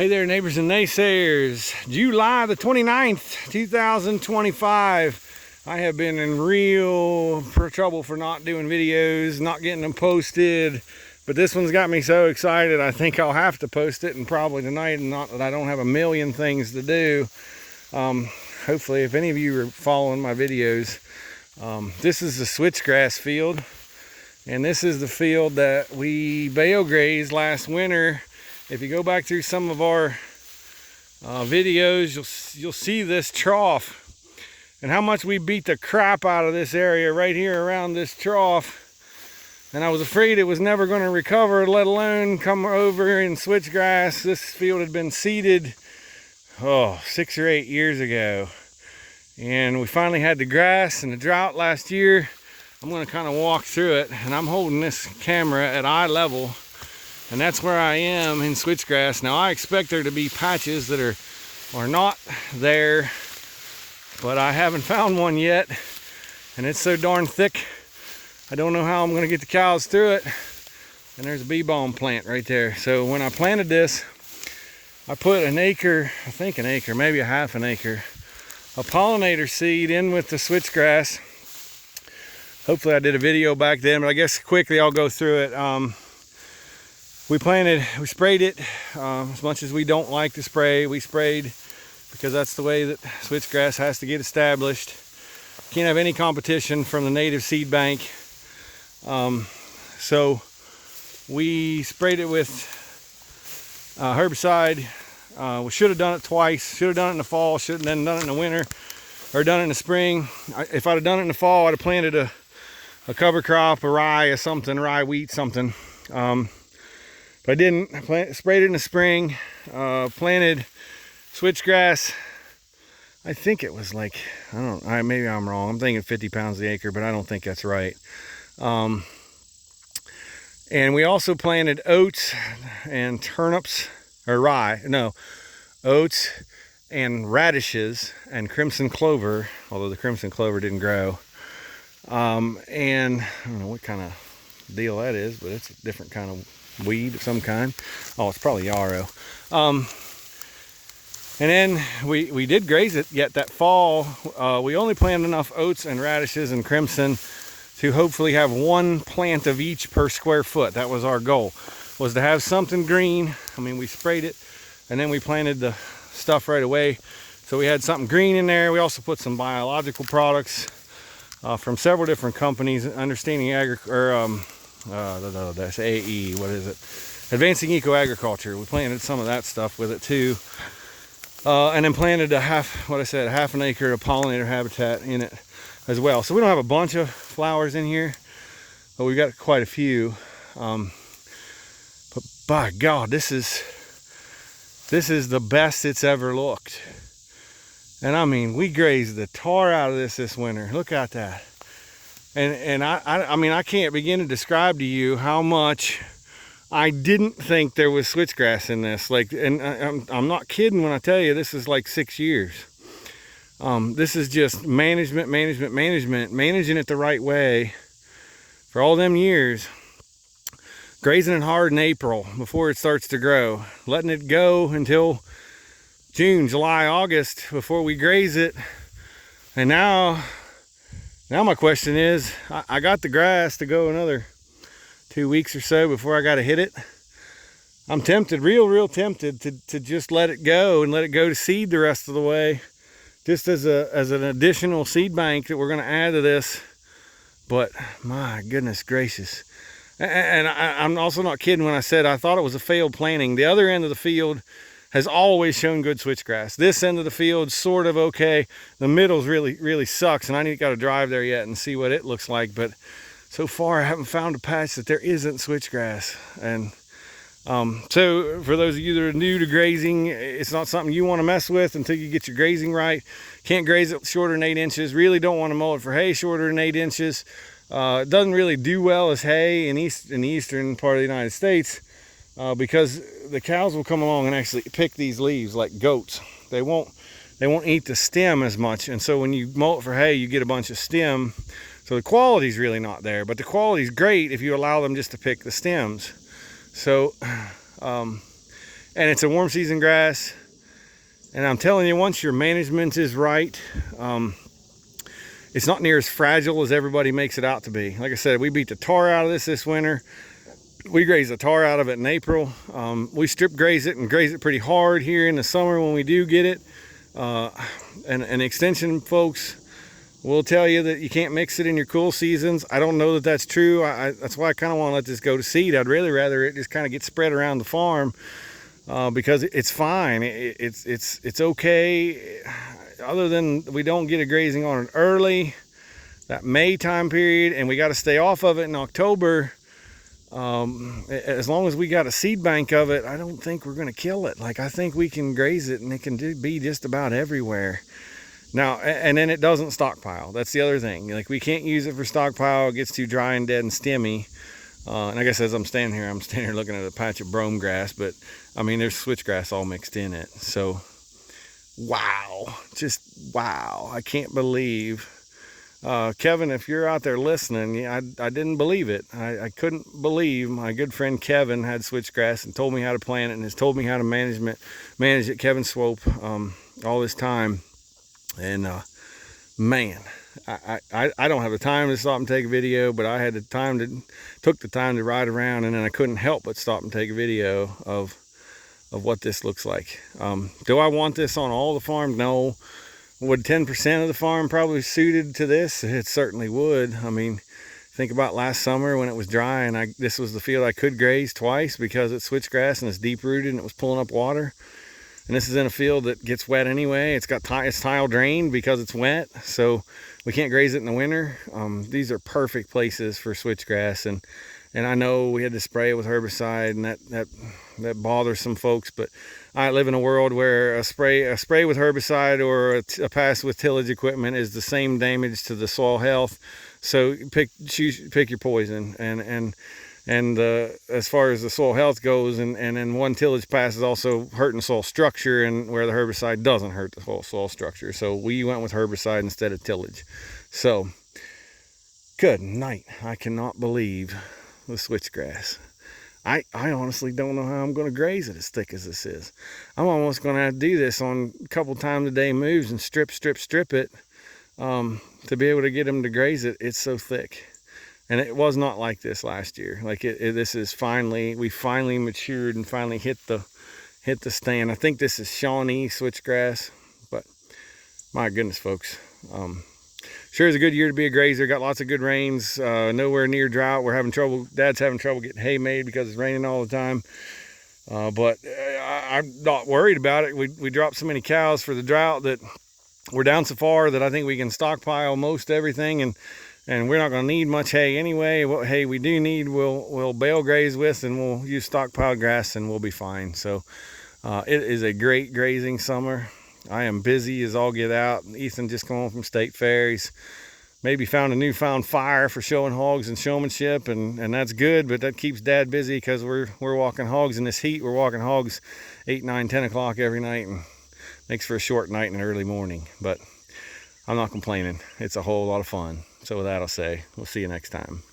Hey there, neighbors and naysayers. July the 29th, 2025. I have been in real trouble for not doing videos, not getting them posted. But this one's got me so excited, I think I'll have to post it, and probably tonight, and not that I don't have a million things to do. Hopefully, if any of you are following my videos, this is the switchgrass field. And this is the field that we bale grazed last winter. If you go back through some of our videos, you'll see this trough and how much we beat the crap out of this area right here around this trough. And I was afraid it was never going to recover, let alone come over in switchgrass. This field had been seeded 6 or 8 years ago, and we finally had the grass and the drought last year. I'm going to kind of walk through it, and I'm holding this camera at eye level. And that's where I am in switchgrass. Now I expect there to be patches that are not there, but I haven't found one yet. And it's so darn thick, I don't know how I'm gonna get the cows through it. And there's a bee balm plant right there. So when I planted this, I put an acre, I think an acre, maybe a half an acre, a pollinator seed in with the switchgrass. Hopefully I did a video back then, but I guess quickly I'll go through it. We sprayed it. As much as we don't like to spray, we sprayed because that's the way that switchgrass has to get established. Can't have any competition from the native seed bank. So we sprayed it with herbicide. We should have done it twice. Should have done it in the fall, should have then done it in the winter, or done it in the spring. If I'd have done it in the fall, I'd have planted a cover crop, a rye or something, rye wheat, something. But I didn't. Sprayed it in the spring, planted switchgrass. I think it was like, maybe I'm wrong. I'm thinking 50 pounds the acre, but I don't think that's right. And we also planted oats and turnips, or rye, no, oats and radishes and crimson clover, although the crimson clover didn't grow. And I don't know what kind of deal that is, but it's a different kind of weed of some kind. Oh, it's probably yarrow. And then we did graze it yet that fall. We only planted enough oats and radishes and crimson to hopefully have one plant of each per square foot. That was our goal, was to have something green. I mean, we sprayed it and then we planted the stuff right away, so we had something green in there. We also put some biological products from several different companies, Understanding that's AE, what is it? Advancing Eco Agriculture. We planted some of that stuff with it too. And then planted a half an acre of pollinator habitat in it as well. So we don't have a bunch of flowers in here, but we've got quite a few. But by God, this is the best it's ever looked. And I mean, we grazed the tar out of this winter. Look at that. And I mean, I can't begin to describe to you how much I didn't think there was switchgrass in this. Like, and I'm not kidding when I tell you this is like 6 years. This is just managing it the right way for all them years. Grazing it hard in April before it starts to grow. Letting it go until June, July, August before we graze it. And now my question is, I got the grass to go another 2 weeks or so before I got to hit it. I'm tempted, real tempted to just let it go and let it go to seed the rest of the way, just as an additional seed bank that we're going to add to this. But my goodness gracious. And I'm also not kidding when I said I thought it was a failed planting. The other end of the field has always shown good switchgrass. This end of the field, sort of okay. The middle's really sucks, and I got to drive there yet and see what it looks like. But so far, I haven't found a patch that there isn't switchgrass. And so for those of you that are new to grazing, it's not something you want to mess with until you get your grazing right. Can't graze it shorter than 8 inches. Really don't want to mow it for hay shorter than 8 inches. It doesn't really do well as hay in the eastern part of the United States. Because the cows will come along and actually pick these leaves like goats. They won't eat the stem as much, and so when you mow it for hay, you get a bunch of stem. So the quality's really not there, but the quality's great if you allow them just to pick the stems. So and it's a warm season grass. And I'm telling you, once your management is right, it's not near as fragile as everybody makes it out to be. Like I said, we beat the tar out of this winter. We graze the tar out of it in April. We strip graze it and graze it pretty hard here in the summer when we do get it. And extension folks will tell you that you can't mix it in your cool seasons. I don't know that that's true. That's why I kind of want to let this go to seed. I'd really rather it just kind of get spread around the farm because it's fine. It's okay. Other than we don't get a grazing on it early, that May time period, and we got to stay off of it in October. As long as we got a seed bank of it, I don't think we're going to kill it. Like, I think we can graze it and it can be just about everywhere. Now, and then it doesn't stockpile. That's the other thing. Like, we can't use it for stockpile. It gets too dry and dead and stemmy. And I guess as I'm standing here looking at a patch of brome grass, but I mean, there's switchgrass all mixed in it. So, wow, just wow. I can't believe. Kevin, if you're out there listening, I didn't believe it. I couldn't believe my good friend Kevin had switchgrass and told me how to plant it and has told me how to manage it. Kevin Swope, all this time. And man, I don't have the time to stop and take a video, but I had took the time to ride around, and then I couldn't help but stop and take a video of what this looks like. Do I want this on all the farm? No. Would 10% of the farm probably suited to this? It certainly would. I mean, think about last summer when it was dry and this was the field I could graze twice because it's switchgrass and it's deep rooted and it was pulling up water. And this is in a field that gets wet anyway. It's tile drained because it's wet, so we can't graze it in the winter. These are perfect places for switchgrass, and I know we had to spray it with herbicide, and that bothers some folks, but I live in a world where a spray with herbicide or a pass with tillage equipment is the same damage to the soil health. So pick your poison, and as far as the soil health goes, and then one tillage pass is also hurting soil structure, and where the herbicide doesn't hurt the soil structure. So we went with herbicide instead of tillage. So good night. I cannot believe the switchgrass. I honestly don't know how I'm going to graze it as thick as this is. I'm almost going to have to do this on a couple times a day moves and strip it to be able to get them to graze it. It's so thick. And it was not like this last year. Like this is we finally matured and finally hit the stand. I think this is Shawnee switchgrass, but my goodness, folks. Sure is a good year to be a grazer. Got lots of good rains, nowhere near drought. We're having trouble, Dad's having trouble getting hay made because it's raining all the time. But I'm not worried about it. We dropped so many cows for the drought that we're down so far that I think we can stockpile most everything, and we're not going to need much hay anyway. What hay we do need, we'll bale graze with, and we'll use stockpile grass, and we'll be fine. So it is a great grazing summer. I am busy as all get out. Ethan just come home from state fair. He's maybe found a newfound fire for showing hogs and showmanship, and that's good, but that keeps Dad busy because we're walking hogs in this heat. We're walking hogs 8, 9, 10 o'clock every night, and makes for a short night and an early morning. But I'm not complaining. It's a whole lot of fun. So with that, I'll say we'll see you next time.